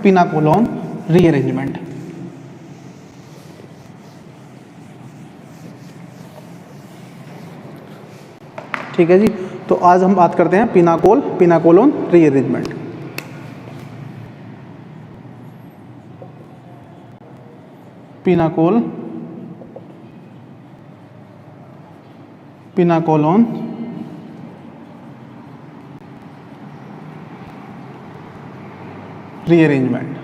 पिनाकोलोन rearrangement. ठीक है जी, तो आज हम बात करते हैं पिनाकोलोन रीअरेंजमेंट। पिनाकोलोन रीअरेंजमेंट।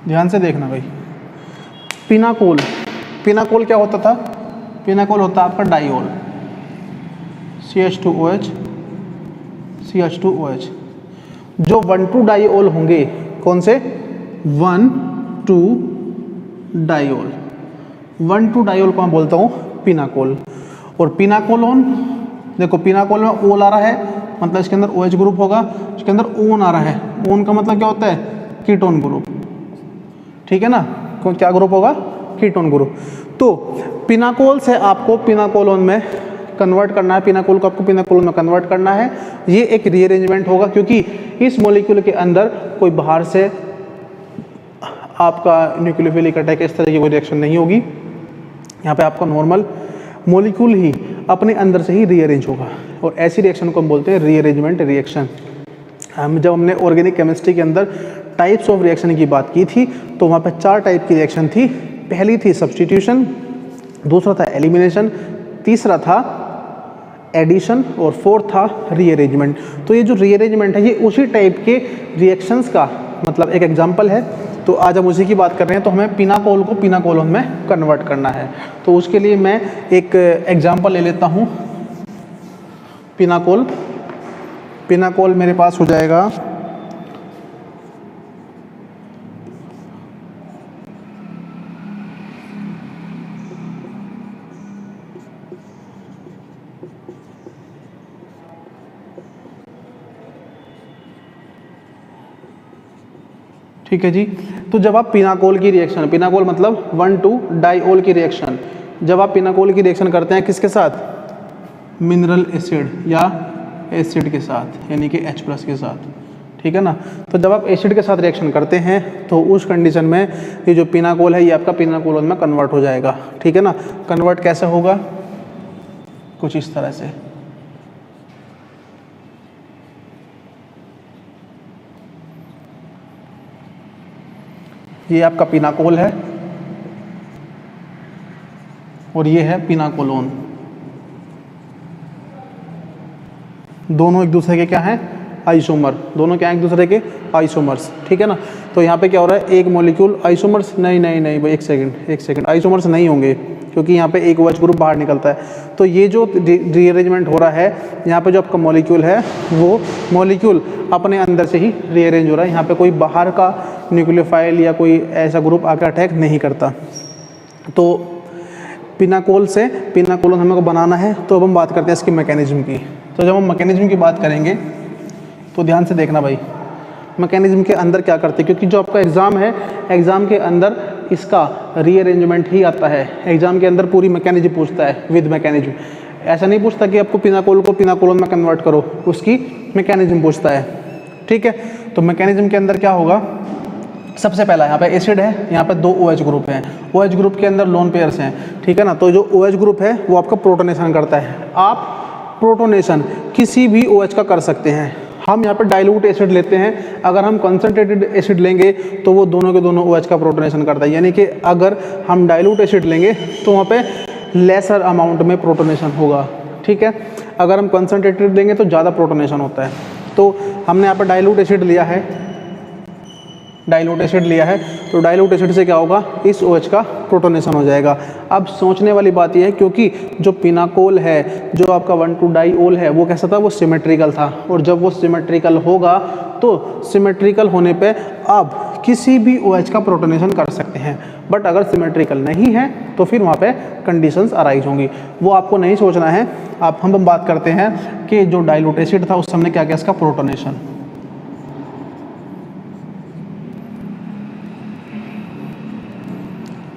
ध्यान से देखना भाई, पिनाकोल क्या होता था? पिनाकोल होता है आपका डाइओल, CH2OH CH2OH। जो 1,2 डाइओल होंगे, कौन से? 1,2 डाइओल। 1,2 डाइओल को मैं बोलता हूँ पिनाकोल। और पिनाकोलोन, देखो पिनाकोल में ओल आ रहा है, मतलब इसके अंदर OH ग्रुप होगा, इसके अंदर ओन आ रहा है। ओन का मतलब क्या होता है? Ketone group. ठीक है ना, क्या ग्रुप होगा? Ketone group. तो पिनाकोल से आपको पिनाकोलोन में कन्वर्ट करना है, पिनाकोल को आपको पिनाकोलोन में कन्वर्ट करना है। ये एक रीअरेंजमेंट होगा, क्योंकि इस मॉलिक्यूल के अंदर कोई बाहर से आपका न्यूक्लियोफिलिक अटैक इस तरह की कोई रिएक्शन नहीं होगी। यहाँ पे आपका नॉर्मल मॉलिक्यूल ही अपने अंदर से ही रीअरेंज होगा, और ऐसी रिएक्शन को हम बोलते हैं रीअरेंजमेंट रिएक्शन। जब हमने ऑर्गेनिक केमिस्ट्री के अंदर टाइप्स ऑफ रिएक्शन की बात की थी, तो वहाँ पे 4 टाइप की रिएक्शन थी। पहली थी सब्स्टिट्यूशन, दूसरा था एलिमिनेशन, तीसरा था एडिशन, और फोर्थ था रीअरेंजमेंट। तो ये जो रीअरेंजमेंट है, ये उसी टाइप के रिएक्शंस का मतलब एक एग्जाम्पल है। तो आज हम उसी की बात कर रहे हैं। तो हमें पिनाकोल को पिनाकोलोन में कन्वर्ट करना है। तो उसके लिए मैं एक एग्जाम्पल ले लेता हूँ। पिनाकोल मेरे पास हो जाएगा ठीक है जी। तो जब आप पिनाकोल की रिएक्शन, पिनाकोल मतलब 1,2 डाइओल की रिएक्शन, जब आप पिनाकोल की रिएक्शन करते हैं किसके साथ? मिनरल एसिड या एसिड के साथ, यानी कि H+ के साथ। ठीक है ना। तो जब आप एसिड के साथ रिएक्शन करते हैं, तो उस कंडीशन में ये जो पिनाकोल है, ये आपका पिनाकोलोन में कन्वर्ट हो जाएगा। ठीक है ना। कन्वर्ट कैसे होगा? कुछ इस तरह से। ये आपका पिनाकोल है और ये है पिनाकोलोन। दोनों एक दूसरे के क्या हैं? आइसोमर। दोनों क्या हैं? एक दूसरे के आइसोमर्स। ठीक है ना। तो यहाँ पे क्या हो रहा है? एक मॉलिक्यूल आइसोमर्स, नहीं भाई, एक सेकंड, आइसोमर्स नहीं होंगे, क्योंकि यहाँ पे एक OH ग्रुप बाहर निकलता है। तो ये जो रीअरेंजमेंट हो रहा है, यहाँ पे जो आपका मॉलिक्यूल है, वो मॉलिक्यूल अपने अंदर से ही रीअरेंज हो रहा है। यहाँ पे कोई बाहर का न्यूक्लियोफाइल या कोई ऐसा ग्रुप आकर अटैक नहीं करता। तो पिनाकोल से पिनाकोलोन हमें को बनाना है। तो अब हम बात करते हैं इसकी मैकेनिज्म की। तो जब हम मैकेनिज्म की बात करेंगे, तो ध्यान से देखना भाई, मैकेनिज्म के अंदर क्या करते हैं, क्योंकि जो आपका एग्ज़ाम है, एग्ज़ाम के अंदर इसका रीअरेंजमेंट ही आता है। एग्ज़ाम के अंदर पूरी मैकेनिज्म पूछता है, विद मैकेनिज्म। ऐसा नहीं पूछता कि आपको पिनाकोल को पिनाकोलोन में कन्वर्ट करो, उसकी मैकेनिज्म पूछता है। ठीक है। तो मैकेनिज्म के अंदर क्या होगा? सबसे पहला यहाँ पे एसिड है, यहाँ पे 2 OH ग्रुप हैं। OH ग्रुप के अंदर लोन पेयर्स हैं। ठीक है ना। तो जो OH ग्रुप है, वो आपका प्रोटोनेशन करता है। आप प्रोटोनेशन किसी भी OH का कर सकते हैं। हम यहाँ पे डाइल्यूट एसिड लेते हैं, अगर हम कंसनट्रेटेड एसिड लेंगे तो वो दोनों के दोनों OH का प्रोटोनेशन करता है। यानी कि अगर हम डाइल्यूट एसिड लेंगे तो वहाँ पे लेसर अमाउंट में प्रोटोनेशन होगा। ठीक है। अगर हम कंसनट्रेटेड लेंगे तो ज़्यादा प्रोटोनेशन होता है। तो हमने यहाँ पर डाइल्यूट एसिड लिया है, तो डाइल्यूट एसिड से क्या होगा? इस OH का प्रोटोनेशन हो जाएगा। अब सोचने वाली बात यह है, क्योंकि जो पिनाकोल है, जो आपका 1,2 डाइओल है, वो कैसा था? वो सिमेट्रिकल था। और जब वो सिमेट्रिकल होगा, तो सिमेट्रिकल होने पे अब किसी भी OH का प्रोटोनेशन कर सकते हैं। बट अगर सिमेट्रिकल नहीं है, तो फिर वहाँ पे कंडीशंस अराइज होंगी। वो आपको नहीं सोचना है। हम बात करते हैं कि जो डाइल्यूट एसिड था, उस समय क्या किया? इसका प्रोटोनेशन।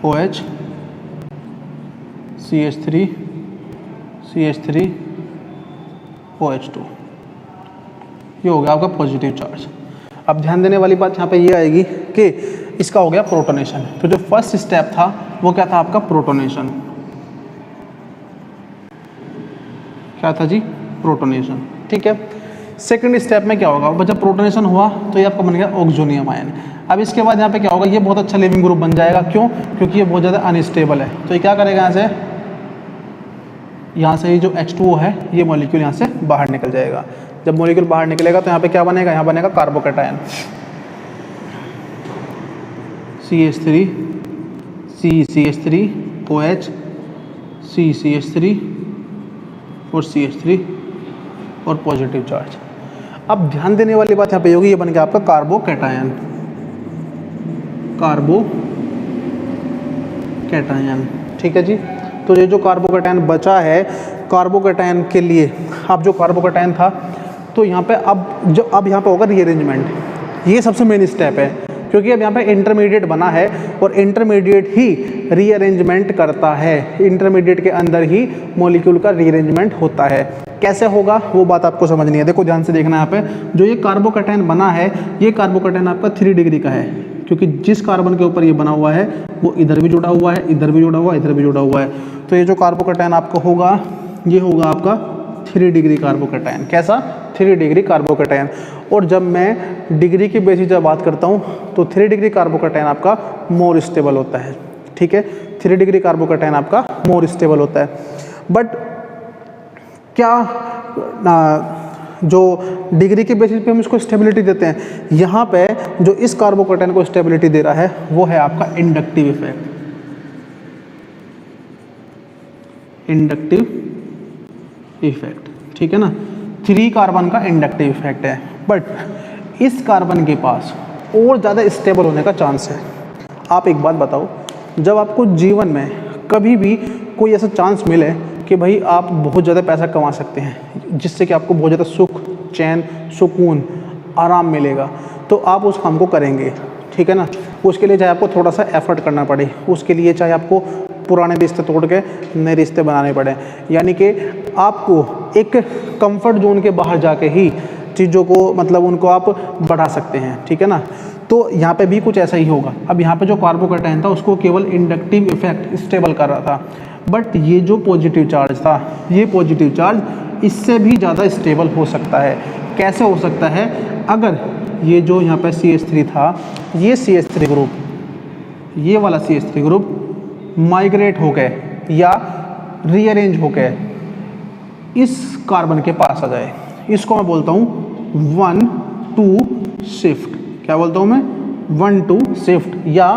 OH CH3 OH2, ये हो गया आपका पॉजिटिव चार्ज। अब ध्यान देने वाली बात यहाँ पे ये आएगी कि इसका हो गया प्रोटोनेशन। तो जो फर्स्ट स्टेप था वो क्या था आपका? प्रोटोनेशन। क्या था जी? प्रोटोनेशन। ठीक है। सेकंड स्टेप में क्या होगा? जब प्रोटोनेशन हुआ तो ये आपका बन गया ऑक्सोनियम आयन। अब इसके बाद यहाँ पे क्या होगा? ये बहुत अच्छा लिविंग ग्रुप बन जाएगा। क्यों? क्योंकि ये बहुत ज़्यादा अनस्टेबल है। तो ये क्या करेगा? यहाँ से ये जो H2O है ये मॉलिक्यूल यहाँ से बाहर निकल जाएगा। जब मॉलिक्यूल बाहर निकलेगा तो यहाँ पे क्या बनेगा? यहाँ बनेगा carbocation CH3 CH3 OH CH3 और CH3 और पॉजिटिव चार्ज। अब ध्यान देने वाली बात यहाँ पे होगी, ये बन गया आपका कार्बोकैटायन। ठीक है जी। तो ये जो कार्बोकैटायन बचा है, कार्बोकैटायन के लिए अब जो कार्बोकैटायन था तो यहाँ पे अब यहाँ पे होगा रीअरेंजमेंट। ये सबसे मेन स्टेप है क्योंकि अब यहाँ पे इंटरमीडिएट बना है और इंटरमीडिएट ही रीअरेंजमेंट करता है। इंटरमीडिएट के अंदर ही मॉलिक्यूल का रीअरेंजमेंट होता है। कैसे होगा वो बात आपको समझनी है। देखो ध्यान से देखना, यहाँ पे जो ये कार्बोकैटायन बना है ये कार्बोकैटायन आपका 3 डिग्री का है क्योंकि जिस कार्बन के ऊपर ये बना हुआ है वो इधर भी जुड़ा हुआ है, इधर भी जुड़ा हुआ है, इधर भी जुड़ा हुआ है। तो ये जो कार्बोकैटायन आपका होगा ये होगा आपका 3 डिग्री कार्बोकैटायन। कैसा? 3 डिग्री कार्बोकैटायन। और जब मैं डिग्री की बेसिस जब बात करता हूँ तो 3 डिग्री कार्बोकैटायन आपका मोर स्टेबल होता है। ठीक है, 3 डिग्री कार्बोकैटायन आपका मोर स्टेबल होता है। बट क्या जो डिग्री के बेसिस पे हम इसको स्टेबिलिटी देते हैं, यहाँ पे जो इस कार्बोकैटायन को स्टेबिलिटी दे रहा है वो है आपका इंडक्टिव इफेक्ट। इंडक्टिव इफेक्ट, ठीक है ना। 3 कार्बन का इंडक्टिव इफेक्ट है। बट इस कार्बन के पास और ज़्यादा स्टेबल होने का चांस है। आप एक बात बताओ, जब आपको जीवन में कभी भी कोई ऐसा चांस मिले कि भाई आप बहुत ज़्यादा पैसा कमा सकते हैं जिससे कि आपको बहुत ज़्यादा सुख, चैन, सुकून, आराम मिलेगा, तो आप उस काम को करेंगे। ठीक है ना। उसके लिए चाहे आपको थोड़ा सा एफर्ट करना पड़े, उसके लिए चाहे आपको पुराने रिश्ते तोड़ के नए रिश्ते बनाने पड़े, यानी कि आपको एक कंफर्ट जोन के बाहर जाके ही चीज़ों को मतलब उनको आप बढ़ा सकते हैं। ठीक है ना। तो यहाँ पे भी कुछ ऐसा ही होगा। अब यहाँ पे जो कार्बोकैटायन था उसको केवल इंडक्टिव इफेक्ट स्टेबल कर रहा था, बट ये जो पॉजिटिव चार्ज था, ये पॉजिटिव चार्ज इससे भी ज़्यादा स्टेबल हो सकता है। कैसे हो सकता है? अगर ये जो यहाँ पे CH3 था, ये CH3 ग्रुप, ये वाला CH3 ग्रुप माइग्रेट हो गए या रीअरेंज हो गए इस कार्बन के पास आ जाए, इसको मैं बोलता हूँ 1-2 शिफ्ट। क्या बोलता हूँ मैं? 1-2 शिफ्ट या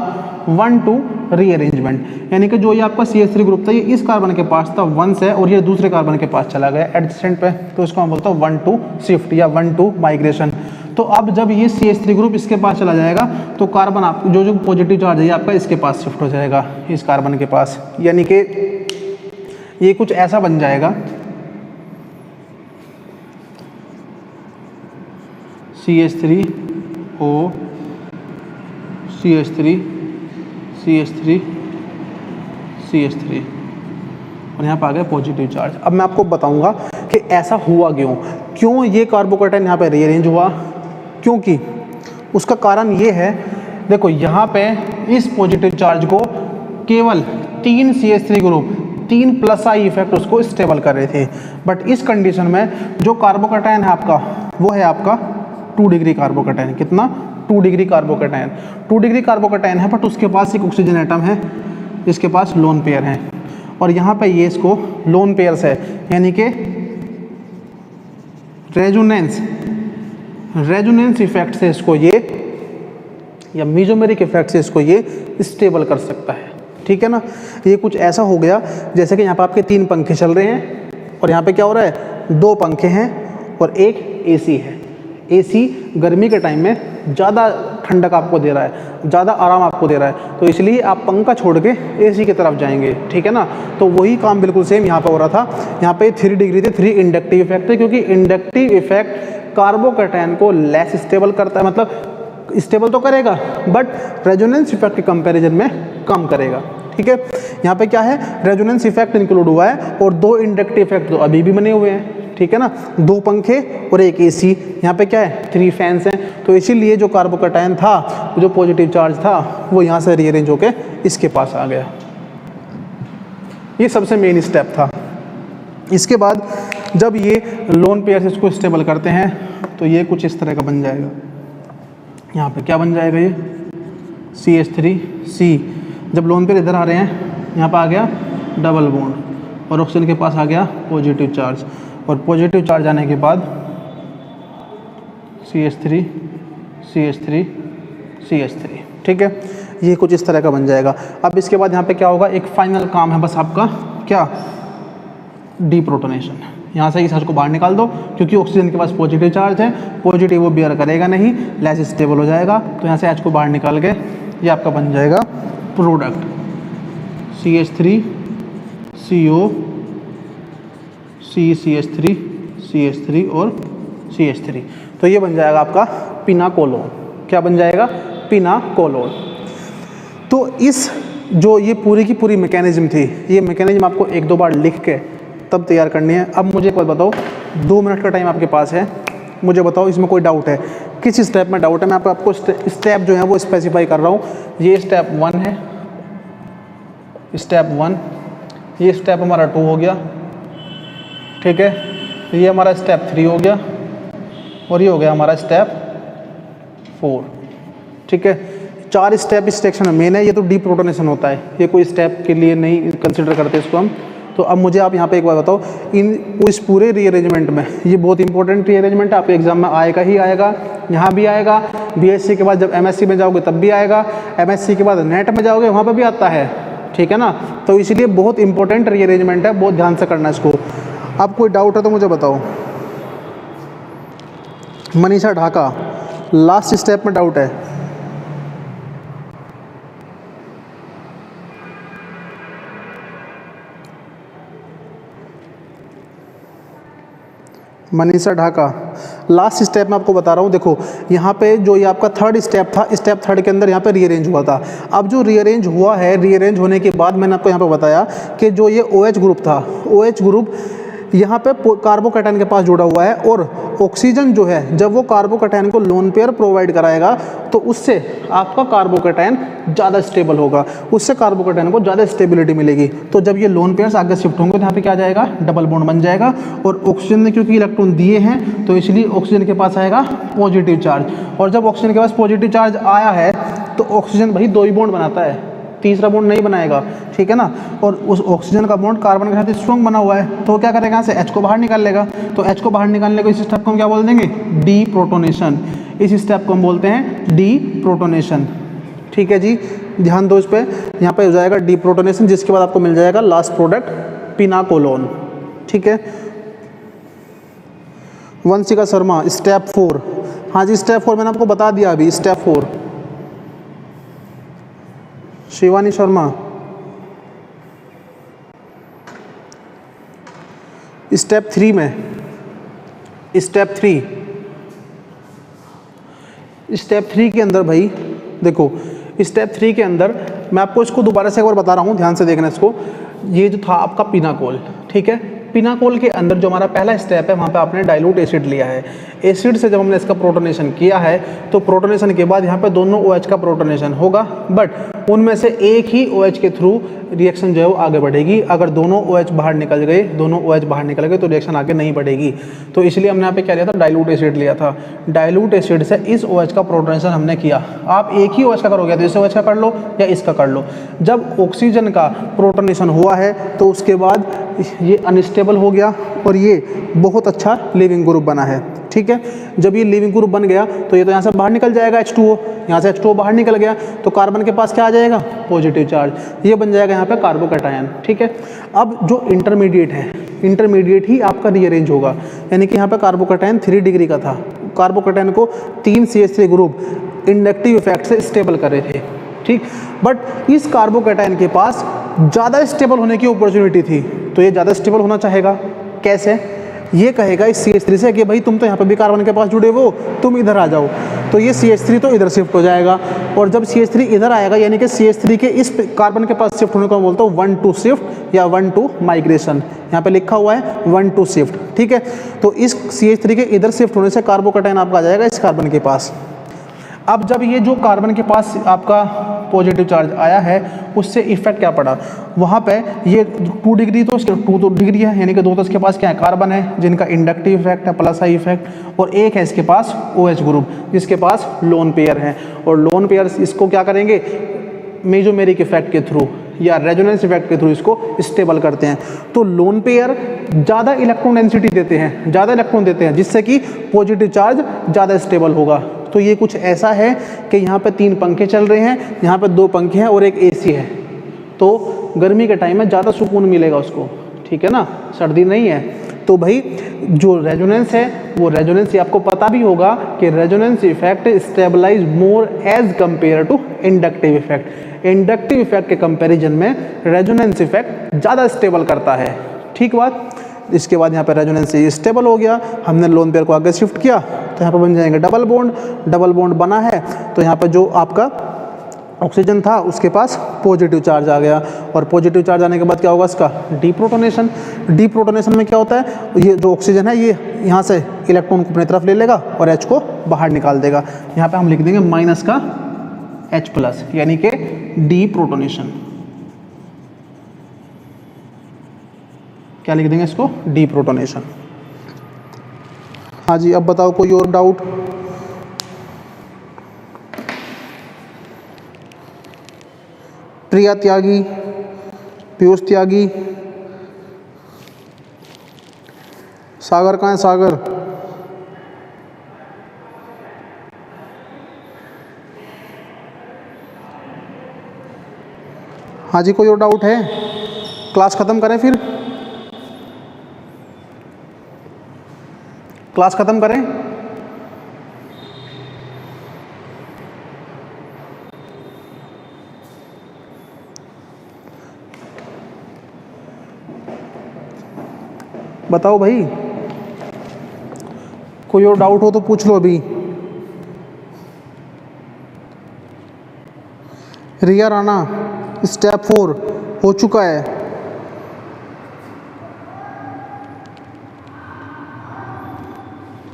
1-2 रीअरेंजमेंट। यानी कि जो ये आपका CH3 ग्रुप था ये इस कार्बन के पास था 1 से, और ये दूसरे कार्बन के पास चला गया एडजेसेंट पे, तो इसको मैं बोलता हूँ 1-2 शिफ्ट या 1-2 माइग्रेशन। तो अब जब ये CH3 ग्रुप इसके पास चला जाएगा तो कार्बन आप जो पॉजिटिव चार्ज है ये आपका इसके पास शिफ्ट हो जाएगा, इस कार्बन के पास। यानी कि ये कुछ ऐसा बन जाएगा, CH3O CH3 CH3 CH3 और यहाँ पर आ गया पॉजिटिव चार्ज। अब मैं आपको बताऊंगा कि ऐसा हुआ क्यों ये कार्बोकैटायन यहाँ पे रीअरेंज हुआ, क्योंकि उसका कारण ये है, देखो यहाँ पे इस पॉजिटिव चार्ज को केवल 3 CH3 ग्रुप 3+I इफेक्ट उसको स्टेबल कर रहे थे। बट इस कंडीशन में जो कार्बोकैटायन है आपका वो है आपका 2 डिग्री कार्बोकैटायन। कितना? 2 डिग्री कार्बोकैटायन। 2 डिग्री कार्बोकैटायन है, बट उसके पास एक ऑक्सीजन एटम है, इसके पास लोन पेयर है, और यहाँ पे ये इसको लोन पेयर्स है, यानी कि रेजोनेंस इफेक्ट से इसको ये या मीजोमेरिक इफेक्ट से इसको ये स्टेबल कर सकता है। ठीक है ना। ये कुछ ऐसा हो गया जैसे कि यहाँ पे आपके 3 पंखे चल रहे हैं और यहाँ पे क्या हो रहा है? 2 पंखे हैं और एक AC है। AC गर्मी के टाइम में ज़्यादा ठंडक आपको दे रहा है, ज़्यादा आराम आपको दे रहा है, तो इसलिए आप पंखा छोड़ के AC की तरफ जाएंगे। ठीक है ना। तो वही काम बिल्कुल सेम यहाँ पे हो रहा था। यहाँ पे 3 डिग्री थे, 3 इंडक्टिव इफेक्ट थे, क्योंकि इंडक्टिव इफेक्ट कार्बोकैटायन को लेस स्टेबल करता है, मतलब स्टेबल तो करेगा बट रेजोनेंस इफेक्ट के कंपैरिजन में कम करेगा। ठीक है। यहाँ पे क्या है? रेजोनेंस इफेक्ट इंक्लूड हुआ है और 2 इंडक्टिव इफेक्ट तो अभी भी बने हुए हैं। ठीक है ना, 2 पंखे और एक एसी, यहाँ पे क्या है 3 फैंस हैं। तो इसीलिए जो कार्बोकैटायन था, जो पॉजिटिव चार्ज था, वो यहाँ से रीअरेंज होके इसके पास आ गया। ये सबसे मेन स्टेप था। इसके बाद जब ये लोन पेयर से इसको स्टेबल करते हैं तो ये कुछ इस तरह का बन जाएगा। यहाँ पे क्या बन जाएगा, ये CH3C। जब लोन पेयर इधर आ रहे हैं, यहाँ पे आ गया डबल बॉन्ड और ऑक्सीजन के पास आ गया पॉजिटिव चार्ज, और पॉजिटिव चार्ज आने के बाद CH3 CH3 CH3, ठीक है। ये कुछ इस तरह का बन जाएगा। अब इसके बाद यहाँ पे क्या होगा, एक फाइनल काम है बस आपका, क्या, डीप्रोटोनेशन। यहाँ से इस H को बाहर निकाल दो, क्योंकि ऑक्सीजन के पास पॉजिटिव चार्ज है, पॉजिटिव वो बियर करेगा नहीं, लेस स्टेबल हो जाएगा। तो यहाँ से H को बाहर निकाल के ये आपका बन जाएगा product CH3 CO CH3 CH3 और CH3। तो ये बन जाएगा आपका पिनाकोलोन। क्या बन जाएगा, पिनाकोलोन। तो इस जो ये पूरी की पूरी मैकेनिज्म थी, ये मैकेनिज्म आपको 1-2 बार लिख के तब तैयार करनी है। अब मुझे कोई बताओ, 2 मिनट का टाइम आपके पास है, मुझे बताओ इसमें कोई डाउट है, किस स्टेप में डाउट है। मैं आपको स्टेप जो है वो स्पेसिफाई कर रहा हूँ। ये स्टेप 1 है, स्टेप 1, ये स्टेप हमारा 2 हो गया, ठीक है। ये हमारा स्टेप 3 हो गया, और ये हो गया हमारा स्टेप 4, ठीक है। 4 स्टेप इस सेक्शन में मेन है। ये तो डीप्रोटोनेशन होता है, ये कोई स्टेप के लिए नहीं कंसिडर करते इसको हम। तो अब मुझे आप यहाँ पे एक बार बताओ, इस पूरे रीअरेंजमेंट में, ये बहुत इंपॉर्टेंट रीअरेंजमेंट है, आपके एग्जाम में आएगा ही आएगा, यहाँ भी आएगा, BSc के बाद जब MSc में जाओगे तब भी आएगा, MSc के बाद नेट में जाओगे वहाँ पर भी आता है, ठीक है ना। तो इसलिए बहुत इंपॉर्टेंट रीअरेंजमेंट है, बहुत ध्यान से करना इसको। अब कोई डाउट है तो मुझे बताओ। मनीषा ढाका, लास्ट स्टेप में डाउट है। मनीषा ढाका, लास्ट स्टेप में आपको बता रहा हूँ। देखो यहाँ पे जो ये आपका 3rd स्टेप था, स्टेप 3 के अंदर यहाँ पे रीअरेंज हुआ था। अब जो रीअरेंज हुआ है, रीअरेंज होने के बाद मैंने आपको यहाँ पे बताया कि जो ये OH ग्रुप था, OH ग्रुप यहाँ पे कार्बोकैटायन के पास जुड़ा हुआ है, और ऑक्सीजन जो है जब वो कार्बोकैटायन को लोन पेयर प्रोवाइड कराएगा तो उससे आपका कार्बोकैटायन ज़्यादा स्टेबल होगा, उससे कार्बोकैटायन को ज़्यादा स्टेबिलिटी मिलेगी। तो जब ये लोन पेयर्स आगे शिफ्ट होंगे तो यहाँ पे क्या आ जाएगा, डबल बॉन्ड बन जाएगा, और ऑक्सीजन ने क्योंकि इलेक्ट्रॉन दिए हैं तो इसलिए ऑक्सीजन के पास आएगा पॉजिटिव चार्ज, और जब ऑक्सीजन के पास पॉजिटिव चार्ज आया है तो ऑक्सीजन भाई 2 ही बॉन्ड बनाता है, तीसरा बॉन्ड नहीं बनाएगा, ठीक है ना। और उस ऑक्सीजन का बॉन्ड कार्बन के साथ स्ट्रॉन्ग बना हुआ है, तो क्या करेगा, यहाँ से H को बाहर निकाल लेगा। तो H को बाहर निकालने को इस स्टेप को हम क्या बोल देंगे, डीप्रोटोनेशन। इस स्टेप को हम बोलते हैं डीप्रोटोनेशन, ठीक है जी। ध्यान दो इस पर, यहाँ पे हो जाएगा डीप्रोटोनेशन, जिसके बाद आपको मिल जाएगा लास्ट प्रोडक्ट पिनाकोलोन, ठीक है। वंशिका शर्मा, स्टेप 4। हाँ जी, स्टेप 4 मैंने आपको बता दिया अभी, स्टेप 4। शिवानी शर्मा, स्टेप 3 में, स्टेप 3 के अंदर भाई देखो, स्टेप 3 के अंदर मैं आपको इसको दोबारा से एक बार बता रहा हूँ, ध्यान से देखना इसको। ये जो था आपका पिनाकोल, ठीक है। पिनाकोल के अंदर जो हमारा पहला स्टेप है, वहाँ पे आपने डाइल्यूट एसिड लिया है। एसिड से जब हमने इसका प्रोटोनेशन किया है तो प्रोटोनेशन के बाद यहाँ पे दोनों OH का प्रोटोनेशन होगा, बट उनमें से एक ही OH के थ्रू रिएक्शन जो है वो आगे बढ़ेगी। अगर दोनों OH बाहर निकल गए, तो रिएक्शन आगे नहीं बढ़ेगी। तो इसलिए हमने यहाँ पे क्या लिया था, डाइल्यूट एसिड लिया था। डाइल्यूट एसिड से इस OH का प्रोटोनेशन हमने किया। आप एक ही OH का करोगे तो इस OH का कर लो या इसका कर लो। जब ऑक्सीजन का प्रोटोनेशन हुआ है तो उसके बाद ये अनस्टेबल हो गया और ये बहुत अच्छा लिविंग ग्रुप बना है, ठीक है। जब ये लिविंग ग्रुप बन गया तो ये तो यहाँ से बाहर निकल जाएगा H2O, यहाँ से H2O बाहर निकल गया तो कार्बन के पास क्या आ जाएगा, पॉजिटिव चार्ज। ये बन जाएगा यहाँ पे कार्बोकैटायन, ठीक है। अब जो इंटरमीडिएट है, इंटरमीडिएट ही आपका रीअरेंज होगा, यानी कि यहाँ पे कार्बोकैटायन 3 डिग्री का था। कार्बोकैटायन को 3 CH3 ग्रुप इंडक्टिव इफेक्ट से स्टेबल कर रहे थे, ठीक। बट इस कार्बोकैटायन के पास ज़्यादा स्टेबल होने की अपॉर्चुनिटी थी, तो ये ज़्यादा स्टेबल होना चाहेगा। कैसे? ये कहेगा इस CH3 से कि भाई तुम तो यहाँ पे भी कार्बन के पास जुड़े हो, तुम इधर आ जाओ। तो ये CH3 तो इधर शिफ्ट हो जाएगा, और जब CH3 इधर आएगा यानी कि CH3 के इस कार्बन के पास शिफ्ट होने को बोलते हैं 1-2 शिफ्ट या 1-2 माइग्रेशन। यहाँ पे लिखा हुआ है 1-2 शिफ्ट, ठीक है। तो इस CH3 के इधर शिफ्ट होने से कार्बोकैटायन आपका आ जाएगा इस कार्बन के पास। अब जब ये जो कार्बन के पास आपका पॉजिटिव चार्ज आया है उससे इफेक्ट क्या पड़ा, वहाँ पे ये 2 डिग्री तो 2 डिग्री है, यानी कि 2 तो इसके पास क्या है, कार्बन है जिनका इंडक्टिव इफेक्ट है प्लस आई इफेक्ट, और एक है इसके पास OH ग्रुप जिसके पास लोन पेयर है। और लोन पेयर इसको क्या करेंगे, मेसोमेरिक इफेक्ट के थ्रू या रेजोनेंस इफेक्ट के थ्रू इसको स्टेबल करते हैं। तो लोन पेयर ज़्यादा इलेक्ट्रॉन डेंसिटी देते हैं, ज़्यादा इलेक्ट्रॉन देते हैं, जिससे कि पॉजिटिव चार्ज ज़्यादा स्टेबल होगा। तो ये कुछ ऐसा है कि यहाँ पे 3 पंखे चल रहे हैं, यहाँ पे 2 पंखे हैं और एक AC है, तो गर्मी के टाइम में ज़्यादा सुकून मिलेगा उसको, ठीक है ना, सर्दी नहीं है। तो भाई जो रेजोनेंस है वो रेजोनेंस आपको पता भी होगा कि resonance effect stabilise more as compare to inductive effect. Inductive effect के कंपैरिजन में रेजोनेंस इफेक्ट ज़्यादा स्टेबल करता है, ठीक बात। इसके बाद यहाँ पे रेजोनेंस स्टेबल हो गया, हमने लोन पेयर को आगे शिफ्ट किया तो यहाँ पे बन जाएंगे डबल बॉन्ड। डबल बॉन्ड बना है तो यहाँ पे जो आपका ऑक्सीजन था उसके पास पॉजिटिव चार्ज आ गया, और पॉजिटिव चार्ज आने के बाद क्या होगा इसका डीप्रोटोनेशन। डीप्रोटोनेशन में क्या होता है, ये जो ऑक्सीजन है ये यहाँ से इलेक्ट्रॉन को अपनी तरफ ले लेगा और H को बाहर निकाल देगा। यहाँ पे हम लिख देंगे माइनस का H+, यानी कि डीप्रोटोनेशन। क्या लिख देंगे इसको, डीप्रोटोनेशन। हाँ जी, अब बताओ कोई और डाउट। प्रिया त्यागी, पीयूष त्यागी, सागर कहाँ है, सागर? हाँ जी, कोई और डाउट है? क्लास ख़त्म करें फिर, क्लास ख़त्म करें? बताओ भाई, कोई और डाउट हो तो पूछ लो अभी। रिया राणा, स्टेप 4 हो चुका है।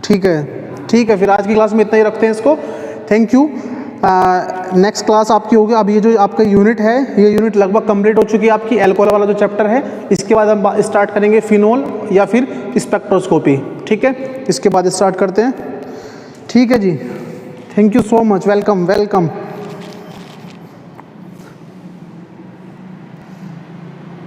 ठीक है, ठीक है, फिर आज की क्लास में इतना ही रखते हैं इसको। Thank you. नेक्स्ट क्लास आपकी होगी, अब ये जो आपका यूनिट है ये यूनिट लगभग कंप्लीट हो चुकी है आपकी, एल्कोहल वाला जो चैप्टर है। इसके बाद हम स्टार्ट करेंगे फिनोल या फिर स्पेक्ट्रोस्कोपी, ठीक है, इसके बाद स्टार्ट करते हैं। ठीक है जी, thank you so much, welcome welcome.